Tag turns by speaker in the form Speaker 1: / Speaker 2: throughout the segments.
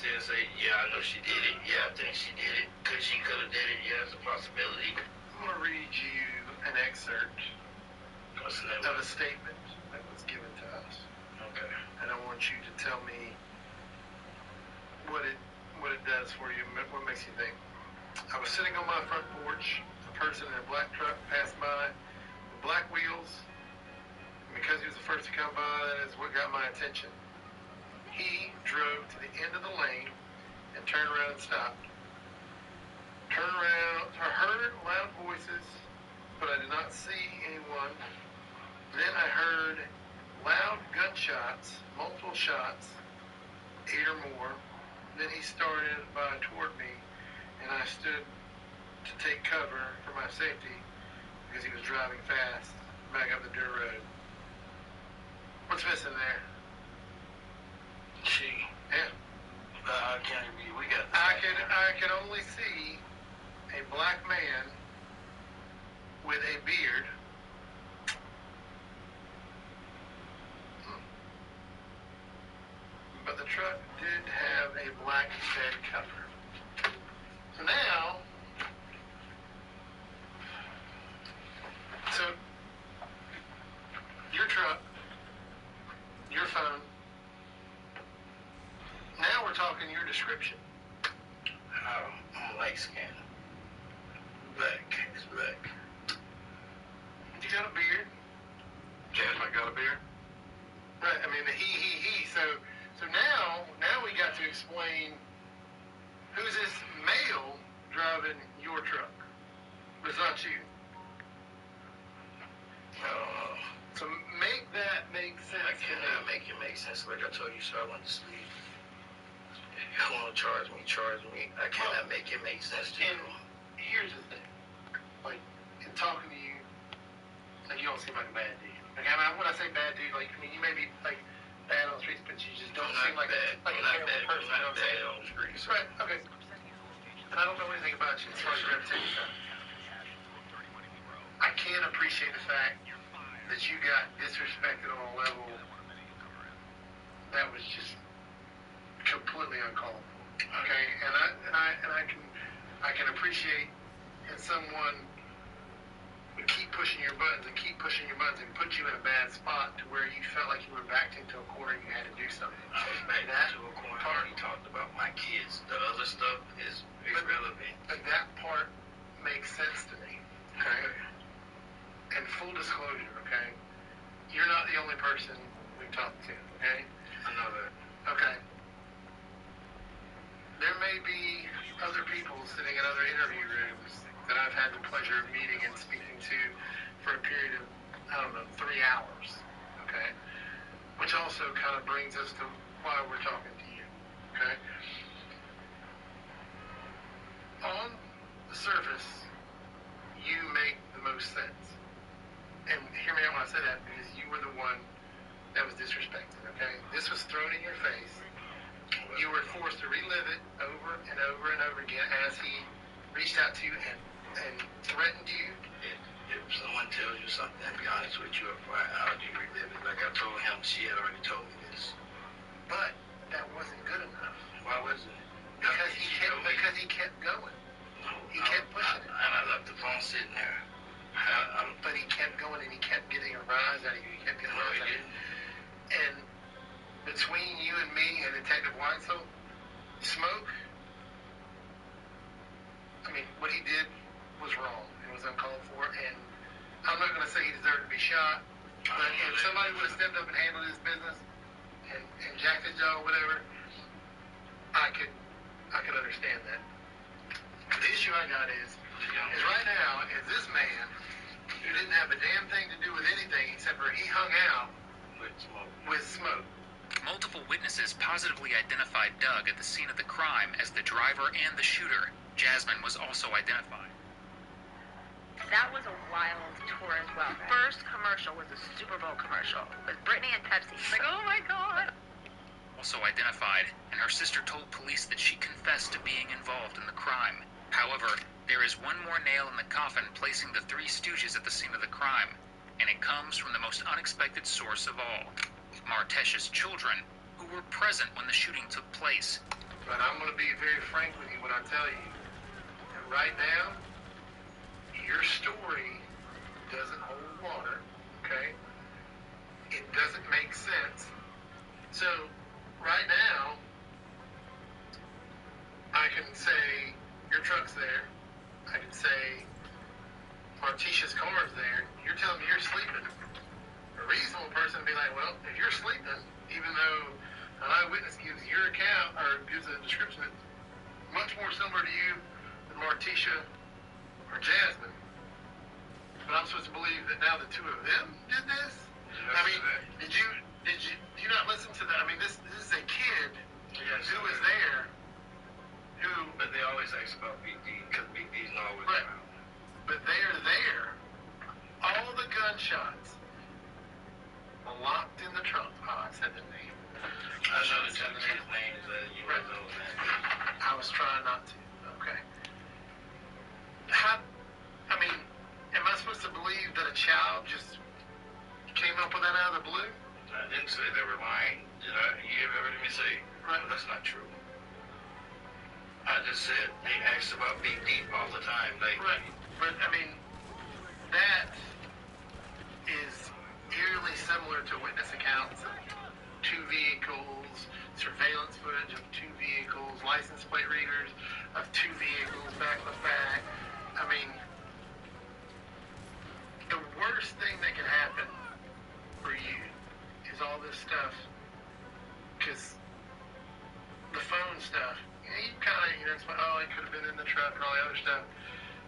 Speaker 1: there and say, yeah, I know she did it. Yeah, I think she did it. She could have did it. Yeah, it's a possibility.
Speaker 2: I'm going to read you an excerpt of a statement that was given to us.
Speaker 1: Okay.
Speaker 2: And I want you to tell me what it does for you, what makes you think. I was sitting on my front porch. A person in a black truck passed by with black wheels. Because he was the first to come by, that is what got my attention. He drove to the end of the lane and turned around and stopped. Turned around, I heard loud voices, but I did not see anyone. Then I heard loud gunshots, multiple shots, 8 or more. Then he started by toward me, and I stood to take cover for my safety because he was driving fast back up the dirt road. What's missing there?
Speaker 1: She.
Speaker 2: Yeah.
Speaker 1: I can't read. We got.
Speaker 2: I could only see a black man with a beard. But the truck did have a black bed cover. So now, your truck, your phone. Now we're talking your description.
Speaker 1: I'm light skinned. Black. It's black.
Speaker 2: You got a beard.
Speaker 1: Yeah, I got a beard.
Speaker 2: Right. I mean the he. So now we got to explain who's this male driving your truck. It's not you.
Speaker 1: I don't know.
Speaker 2: So make that make sense.
Speaker 1: I cannot make it make sense. Like I told you, so I went to sleep. If you want to charge me, charge me. I cannot make it make sense to you.
Speaker 2: Here's the thing. Like, in talking to you, like, you don't seem like a bad dude. Like, I mean, when I say bad dude, like, I mean, you may be, like, bad on the streets, but you just don't seem like a terrible person. You know what I'm saying?
Speaker 1: On the streets.
Speaker 2: Right, okay. And I don't know anything about you as far as your reputation. I can't appreciate the fact that you got disrespected on a level that was just completely uncalled for. Okay, and I can appreciate that someone would keep pushing your buttons and put you in a bad spot to where you felt like you were backed into a corner and you had to do something.
Speaker 1: I was backed into a corner. He talked about my kids. The other stuff is irrelevant.
Speaker 2: But that part makes sense to me. Okay. And full disclosure, okay, you're not the only person we've talked to, okay?
Speaker 1: I know that.
Speaker 2: Okay. There may be other people sitting in other interview rooms that I've had the pleasure of meeting and speaking to for a period of, I don't know, 3 hours, okay? Which also kind of brings us to why we're talking to you, okay? On the surface, you make the most sense. And hear me out when I say that, because you were the one that was disrespected, okay? This was thrown in your face. You were forced to relive it over and over and over again as he reached out to you and threatened you.
Speaker 1: If someone tells you something, I'll be honest with you, how do you relive it? Like I told him, she had already told me this.
Speaker 2: But that wasn't good enough.
Speaker 1: Why wasn't it?
Speaker 2: Because he kept going. He kept pushing it.
Speaker 1: And I left the phone sitting there.
Speaker 2: But he kept going and he kept getting a rise out of you. He kept getting a rise out of you. And between you and me and Detective Weitzel, Smoke, I mean, what he did was wrong. It was uncalled for. And I'm not going to say he deserved to be shot. But if somebody would have stepped up and handled his business and jacked his jaw or whatever, I could understand that. The issue I got is right now, is this man who didn't have a damn thing to do with anything except for he hung out with Smoke.
Speaker 3: Multiple witnesses positively identified Doug at the scene of the crime as the driver and the shooter. Jasmine was also identified.
Speaker 4: That was a wild tour as well. The first commercial was a Super Bowl commercial with Britney and Pepsi. Like, oh my God.
Speaker 3: Also identified, and her sister told police that she confessed to being involved in the crime. However, there is one more nail in the coffin placing the Three Stooges at the scene of the crime, and it comes from the most unexpected source of all, Martesh's children, who were present when the shooting took place.
Speaker 2: But I'm going to be very frank with you when I tell you that right now, your story doesn't hold water, okay? It doesn't make sense. So, right now, I can say your truck's there. I can say Martisha's car's there. You're telling me you're sleeping. A reasonable person would be like, well, if you're sleeping, even though an eyewitness gives your account or gives a description that's much more similar to you than Martisha or Jasmine, but I'm supposed to believe that now the two of them did this? I mean, did you not listen to that? I mean, this is a kid who was there,
Speaker 1: But they always ask about Big D, because Big D's always
Speaker 2: right.
Speaker 1: around.
Speaker 2: But they're there. All the gunshots locked in the trunk. Oh, I said the name.
Speaker 1: I know the two kids' names that you
Speaker 2: Right.
Speaker 1: know, man.
Speaker 2: I was trying not to. Okay. How? I mean, am I supposed to believe that a child just came up with that out of the blue?
Speaker 1: I didn't say they were lying. Did I? You ever heard me say?
Speaker 2: Right.
Speaker 1: Well, that's not true. I just said they asked about Big D all the time.
Speaker 2: Right. But I mean, that is eerily similar to witness accounts of two vehicles, surveillance footage of two vehicles, license plate readers of two vehicles back to back. I mean, the worst thing that can happen for you is all this stuff, because the phone stuff, you kind of, explain, oh, he could have been in the truck and all the other stuff.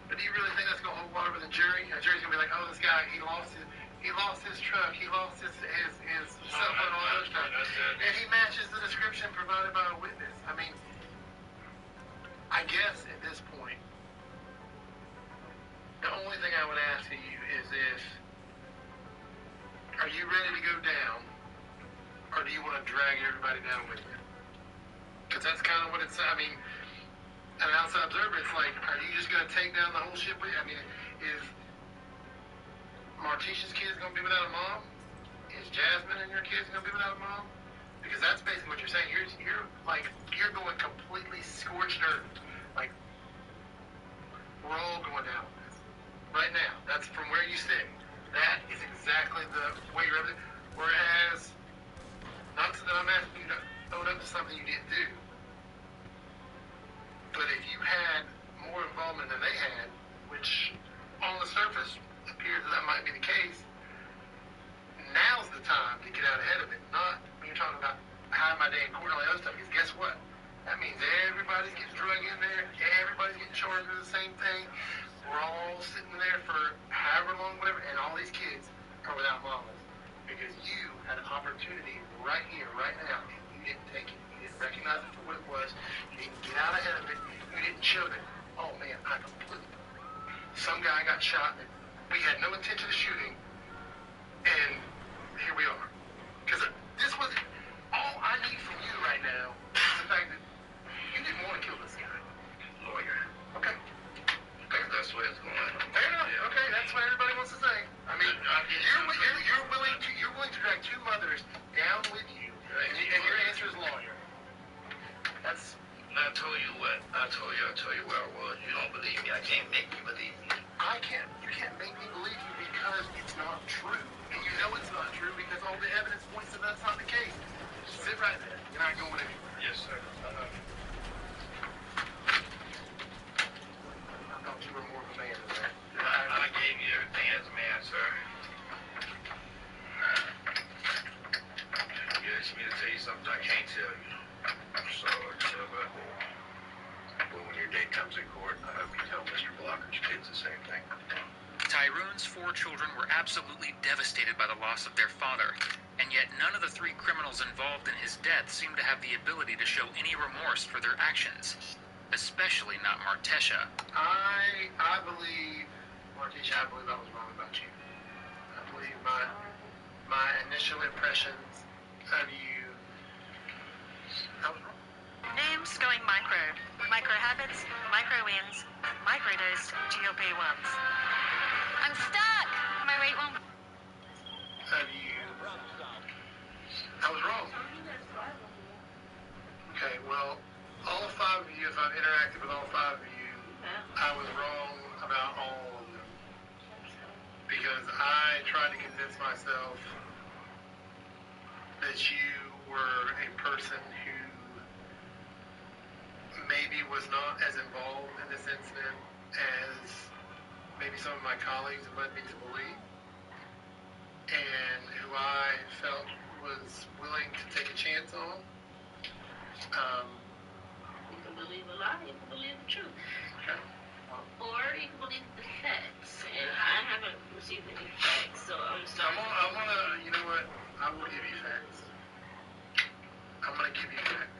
Speaker 2: But do you really think that's going to hold water with a jury? A jury's going to be like, oh, this guy, he lost his truck, he lost his cell phone, and all that other stuff. And he matches the description provided by a witness. I mean, I guess at this point, the only thing I would ask of you is are you ready to go down, or do you want to drag everybody down with you? Because that's kind of what it's, I mean, an outside observer, it's like, are you just going to take down the whole ship with you? I mean, is Martisha's kids going to be without a mom? Is Jasmine and your kids going to be without a mom? Because that's basically what you're saying. You're going completely scorched earth. Like, we're all going down with this. Right now. That's from where you sit. That is exactly the way you're living. Whereas, not that I'm asking you to own up to something you didn't do, but if you had more involvement than they had, which on the surface appears that might be the case, now's the time to get out ahead of it. Not when you're talking about how my day in court and all the other stuff. Because guess what? That means everybody's getting drug in there. Everybody's getting charged with the same thing. We're all sitting there for however long, whatever, and all these kids are without mamas. Because you had an opportunity right here, right now, and you didn't take it. You didn't recognize it for what it was. You didn't get out ahead of it. You didn't show that, oh man, I completely. Some guy got shot that we had no intention of shooting, and here we are. Because this was all I need from you right now is the fact that you didn't want to kill this guy.
Speaker 1: Lawyer.
Speaker 2: Okay.
Speaker 1: That's the way it's going.
Speaker 2: Fair enough. Okay, that's what everybody wants to say. I mean, you're willing to drag two mothers down with you, and your answer is lawyer. That's.
Speaker 1: I told you what. I told you where I was. You don't believe me. I can't make you believe me.
Speaker 2: You can't make me believe you because it's not true. And you know it's not true because all the evidence points that that's not the case. Just sit right there. You're not going anywhere.
Speaker 1: Yes, sir.
Speaker 2: I thought you were more of a man than that.
Speaker 1: I gave you everything as a man, sir. You asked me to tell you something I can't tell you. But when your day comes in court, I hope you tell Mr. Blocker's kids the same thing.
Speaker 3: Tyroon's 4 children were absolutely devastated by the loss of their father, and yet none of the 3 criminals involved in his death seemed to have the ability to show any remorse for their actions, especially not Martisha.
Speaker 2: I believe, Martisha, I believe I was wrong about you. I believe my initial impressions of you, I was wrong.
Speaker 4: Names going micro. Micro habits, micro wins, microdose GLP ones. I'm stuck! My weight won't.
Speaker 2: Of you, I was wrong. Okay, well, all five of you, if I've interacted with all five of you, I was wrong about all of them. Because I tried to convince myself that you were a person who maybe was not as involved in this incident as maybe some of my colleagues have led me to believe, and who I felt was willing to take a chance on.
Speaker 5: You can believe a lie, you can believe the truth.
Speaker 2: Okay.
Speaker 5: Or you can believe the facts. And I haven't received any facts, so I'm sorry.
Speaker 2: I wanna, you know what? I will give you facts. I'm gonna give you facts.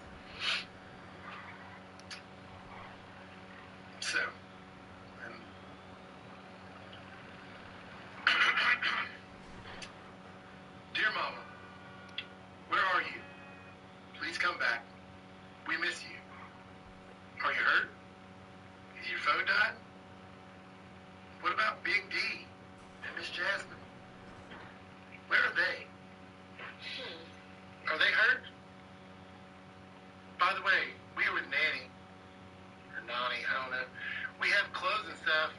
Speaker 2: So, and dear Mama, where are you? Please come back. We miss you. Are you hurt? Is your phone died? What about Big D and Miss Jasmine? Where are they? Are they hurt? By the way, we were with Nanny, or Nani, I don't know. We have clothes and stuff,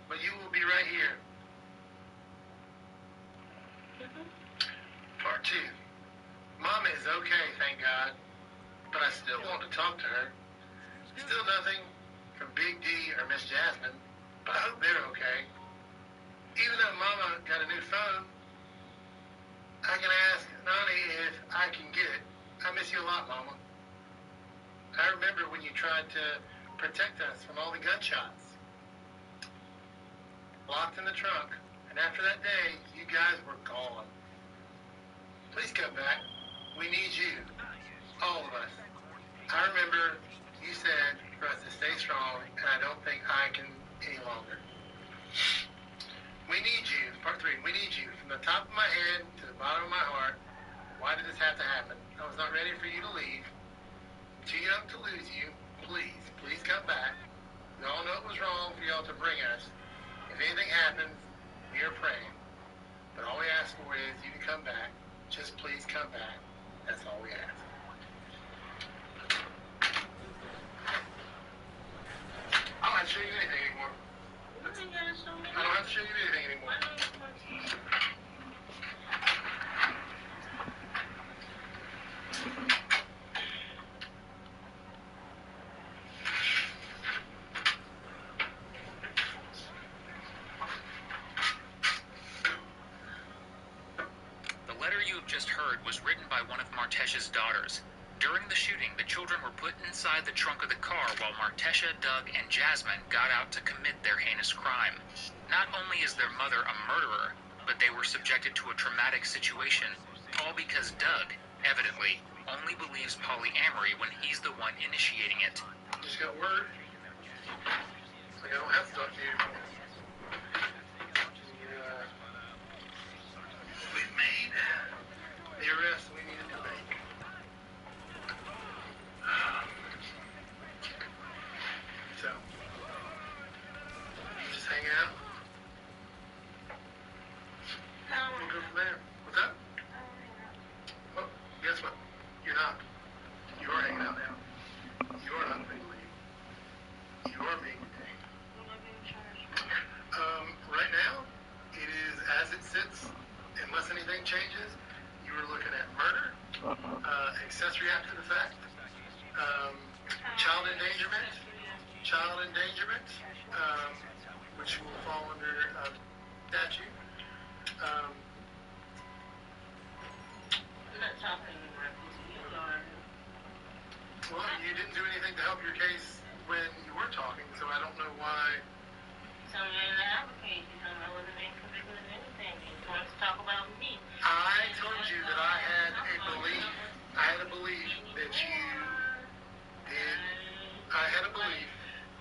Speaker 2: but you will be right here. Part 2. Mama is okay, thank God, but I still want to talk to her. Still nothing from Big D or Miss Jasmine, but I hope they're okay. Even though Mama got a new phone, I can ask Nani if I can get it. I miss you a lot, Mama. I remember when you tried to protect us from all the gunshots. Locked in the trunk, and after that day, you guys were gone. Please come back. We need you. All of us. I remember you said for us to stay strong, and I don't think I can any longer. We need you. Part 3. We need you. From the top of my head to the bottom of my heart. Why did this have to happen? I was not ready for you to leave. Too young to lose you. Please, please come back. We all know it was wrong for y'all to bring us. If anything happens, we are praying. But all we ask for is you to come back. Just please come back. That's all we ask. I don't have to show you anything anymore. I don't have to show you anything anymore.
Speaker 3: The letter you have just heard was written by one of Martesha's daughters. During the shooting, the children were put inside the trunk of the car while Martesha, Doug, and Jasmine got out to commit their heinous crime. Not only is their mother a murderer, but they were subjected to a traumatic situation, all because Doug, evidently, only believes polyamory when he's the one initiating it.
Speaker 2: Just got word. Like I don't have to talk to you anymore. We made the arrest we needed to make. So, just hang out. We'll go from there. What's up? Well, guess what? You're not. You are hanging out now. You are not being leave. You are being detained. Right now, it is as it sits, unless anything changes. You are looking at murder, accessory after the fact, child endangerment, which will fall under statute.
Speaker 5: I'm not talking about you are.
Speaker 2: Well, you didn't do anything to help your case when you were talking, so I don't know why.
Speaker 5: So in the application, I wasn't being convicted of anything. You wanted to talk about me.
Speaker 2: I told you that I had a belief that you did. I had a belief.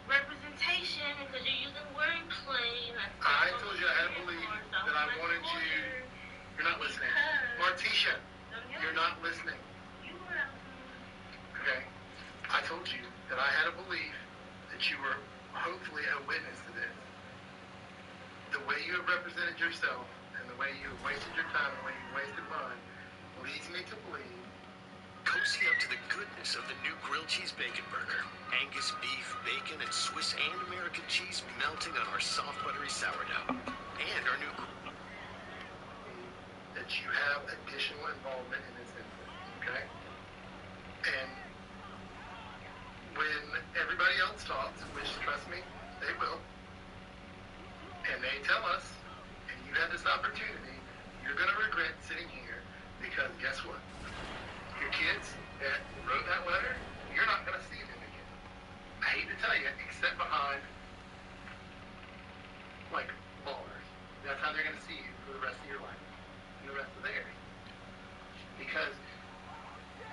Speaker 5: Representation, because you're using wordplay.
Speaker 2: I told you I had a belief that I wanted you. You're not listening. Martisha, you're not listening. Okay? I told you that I had a belief that you were hopefully a witness to this. The way you have represented yourself and the way you have wasted your time and the way you wasted mine leads me to believe,
Speaker 6: Cozy up to the goodness of the new grilled cheese bacon burger. Angus beef, bacon, and Swiss and American cheese melting on our soft buttery sourdough. And our new...
Speaker 2: That you have additional involvement in this incident, okay? And when everybody else talks, which trust me, they will, and they tell us, and you had this opportunity, you're going to regret sitting here because guess what? Your kids that wrote that letter, you're not going to see them again. I hate to tell you, except behind, like, bars. That's how they're going to see you for the rest of your life and the rest of theirs. Because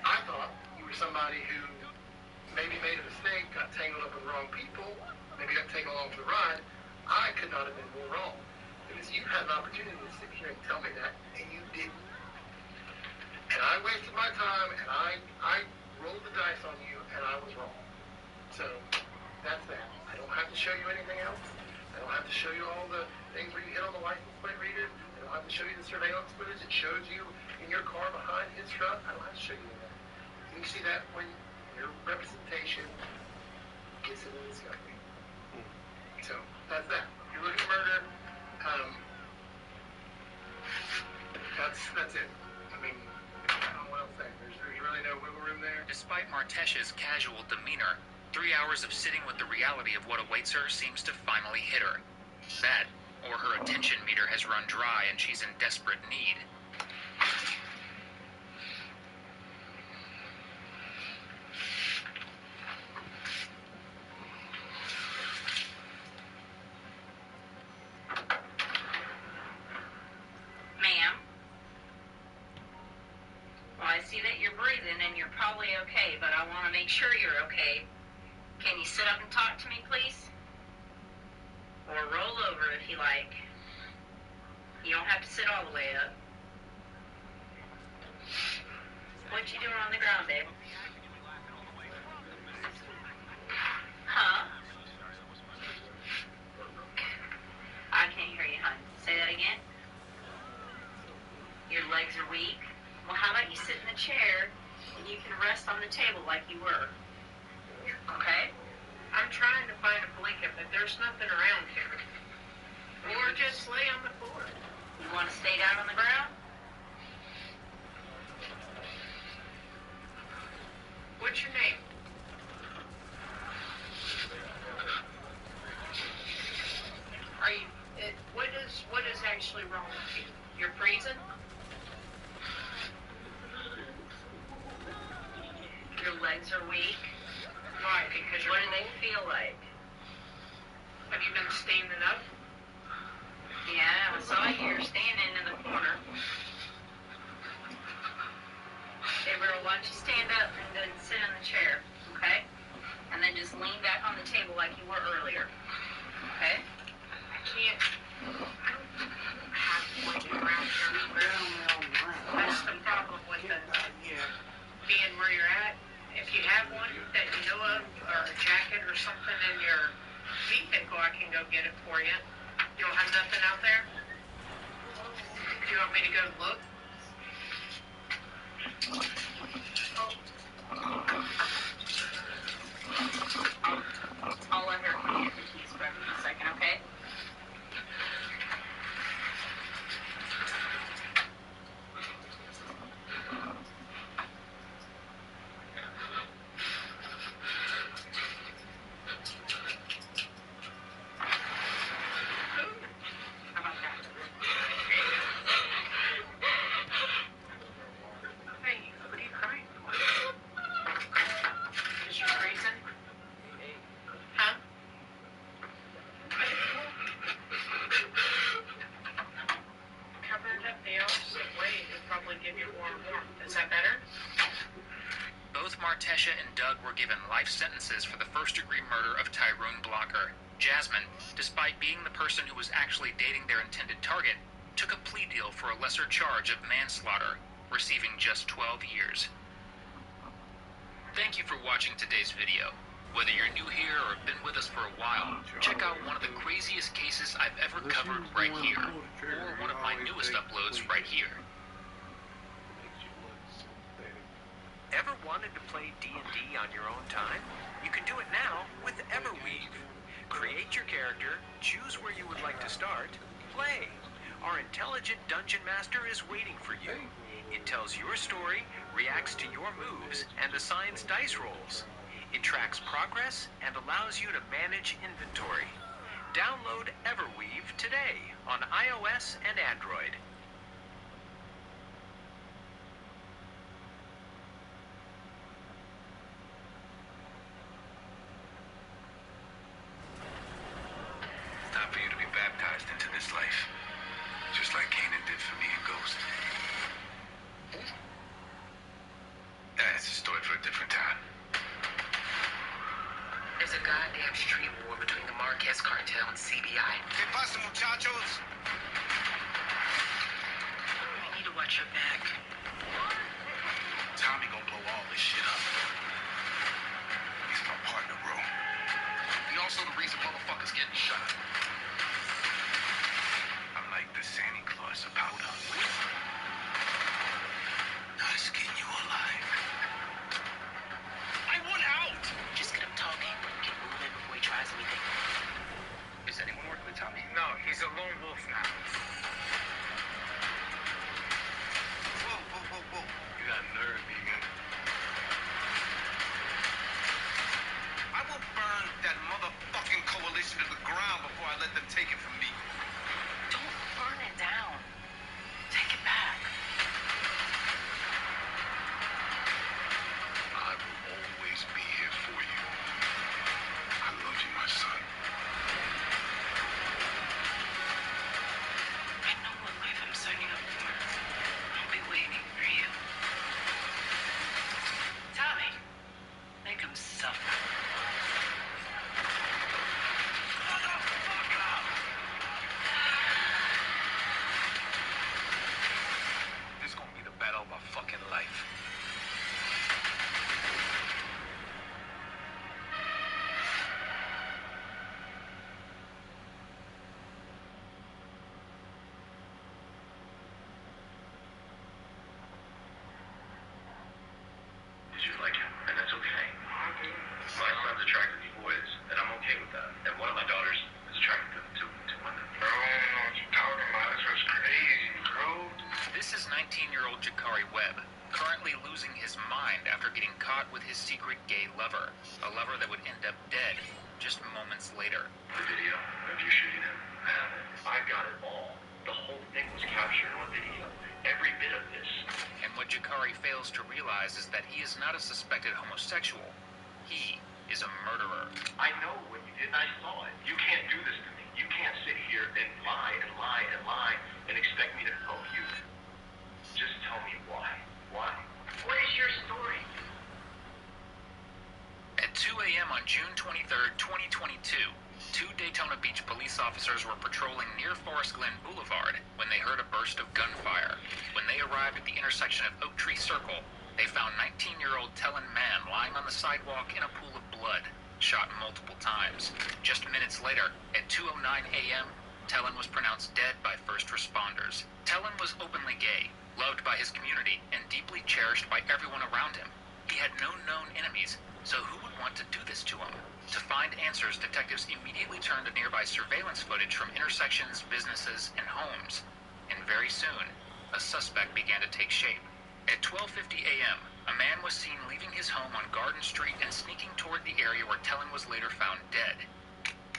Speaker 2: I thought you were somebody who maybe made a mistake, got tangled up with the wrong people, maybe got taken along for the ride. I could not have been more wrong. Because you had an opportunity to sit here and tell me that, and you didn't. And I wasted my time, and I rolled the dice on you, and I was wrong. So, that's that. I don't have to show you anything else. I don't have to show you all the things where you hit on the license plate reader. I don't have to show you the surveillance footage. It shows you in your car behind his truck. I don't have to show you that. You can see that when your representation gets into the discovery. So, that's that. If you're looking at murder, that's it. I mean, I don't know what else to say. There's really no wiggle room there.
Speaker 3: Despite Martesha's casual demeanor, 3 hours of sitting with the reality of what awaits her seems to finally hit her. That, or her attention meter has run dry and she's in desperate need.
Speaker 4: Ma'am? Well, I see that you're breathing and you're probably okay, but I want to make sure you're okay. Can you sit up and talk to me, please? Or roll over if you like. You don't have to sit all the way up. What you doing on the ground, babe? Huh? I can't hear you, hon. Say that again. Your legs are weak? Well, how about you sit in the chair and you can rest on the table like you were? Okay?
Speaker 7: I'm trying to find a blanket, but there's nothing around here. Or just lay on the floor.
Speaker 4: You want to stay down on the ground?
Speaker 7: What's your name? Are you? What is actually wrong with you? You're freezing?
Speaker 4: Your legs are weak?
Speaker 7: Why? Because you're
Speaker 4: What do they
Speaker 7: cold?
Speaker 4: feel like?
Speaker 7: Have you been standing up?
Speaker 4: Yeah, I saw you. You're standing in the corner. Okay, girl, why don't you stand up and then sit in the chair, okay? And then just lean back on the table like you were earlier, okay?
Speaker 7: I can't. I don't have blanket around here. That's the problem with the being where you're at. If you have one that you know of, or a jacket or something in your vehicle, I can go get it for you. You don't have nothing out there? Do you want me to go look?
Speaker 4: I'll let her come get the keys for me in a second, okay? How about that?
Speaker 7: Hey, what are you crying for? Is you freezing? Huh? Cover it up the opposite way. It'll probably give you warm. Is that better?
Speaker 3: Both Martesha and Doug were given life sentences for the first-degree murder of Tyrone Blocker. Jasmine, despite being the person who was actually dating their intended target, took a plea deal for a lesser charge of manslaughter, receiving just 12 years. Thank you for watching today's video. Whether you're new here or have been with us for a while, check out one of the craziest cases I've ever covered right here, or one of my newest uploads right here.
Speaker 6: Ever wanted to play D&D on your own time? You can do it now with Everweave. Create your character, choose where you would like to start, play. Our intelligent dungeon master is waiting for you. It tells your story, reacts to your moves, and assigns dice rolls. It tracks progress and allows you to manage inventory. Download Everweave today on iOS and Android.
Speaker 8: Time for you to be baptized into this life, just like Kanan did for me and Ghost. That's a story for a different time.
Speaker 9: There's a goddamn street war between the Marquez cartel and CBI.
Speaker 8: ¿Qué pasa, muchachos?
Speaker 9: You need to watch your back.
Speaker 8: Tommy gonna blow all this shit up. He's my partner, bro. He also the reason motherfuckers getting shot. I'm like the Santa Claus of powder. I'll skin you alive. I want out!
Speaker 9: Just get him talking. Get moving before he tries anything.
Speaker 3: Is anyone working with Tommy?
Speaker 2: No, he's a lone wolf now.
Speaker 8: Whoa. You got nerve, Egan. I will burn that motherfucking coalition to the ground before I let them take it from me.
Speaker 9: Don't burn it down. Take it back.
Speaker 8: I will always be here for you. I love you, my son.
Speaker 9: I know what life I'm signing up for. I'll be waiting for you. Tommy, make him suffer.
Speaker 8: This is gonna be the battle of my fucking life.
Speaker 1: Did you like him? And that's okay. My son's attracted to boys, and I'm okay with that. And one of my daughters is attracted to women.
Speaker 8: I don't know what you're talking about. This was crazy, bro.
Speaker 3: This is 19-year-old Jakari Webb, currently losing his mind after getting caught with his secret gay lover, a lover that would end up dead just moments later.
Speaker 1: The video of you shooting him, I have it. I got it all. The whole thing was captured on video. Every bit of this.
Speaker 3: And what Jakari fails to realize is that he is not a suspected homosexual. He is a murderer.
Speaker 1: I know what you did, and I saw it. You can't do this to me. You can't sit here and lie and lie and lie and expect me to help you. Just tell me why. Why?
Speaker 7: What is your story?
Speaker 3: At 2 a.m. on June 23rd, 2022, two Daytona Beach police officers were patrolling near Forest Glen Boulevard when they heard a burst of gunfire. When they arrived at the intersection of Oak Tree Circle, they found 19-year-old Tellen Mann lying on the sidewalk in a pool of blood, shot multiple times. Just minutes later, at 2:09 a.m., Tellen was pronounced dead by first responders. Tellen was openly gay, loved by his community, and deeply cherished by everyone around him. He had no known enemies, so who would want to do this to him? To find answers, detectives immediately turned to nearby surveillance footage from intersections, businesses, and homes. And very soon, a suspect began to take shape. At 12:50 a.m., a man was seen leaving his home on Garden Street and sneaking toward the area where Tellen was later found dead.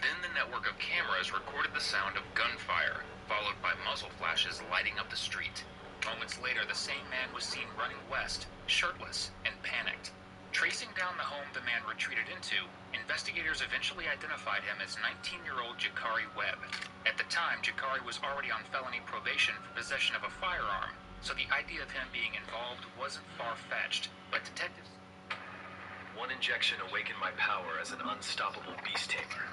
Speaker 3: Then the network of cameras recorded the sound of gunfire, followed by muzzle flashes lighting up the street. Moments later, the same man was seen running west, shirtless and panicked. Tracing down the home the man retreated into, investigators eventually identified him as 19-year-old Jakari Webb. At the time, Jakari was already on felony probation for possession of a firearm, so the idea of him being involved wasn't far-fetched, but detectives...
Speaker 6: One injection awakened my power as an unstoppable beast tamer.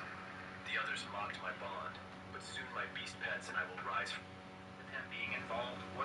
Speaker 6: The others mocked my bond, but soon my beast pets and I will rise from...
Speaker 3: With him being involved was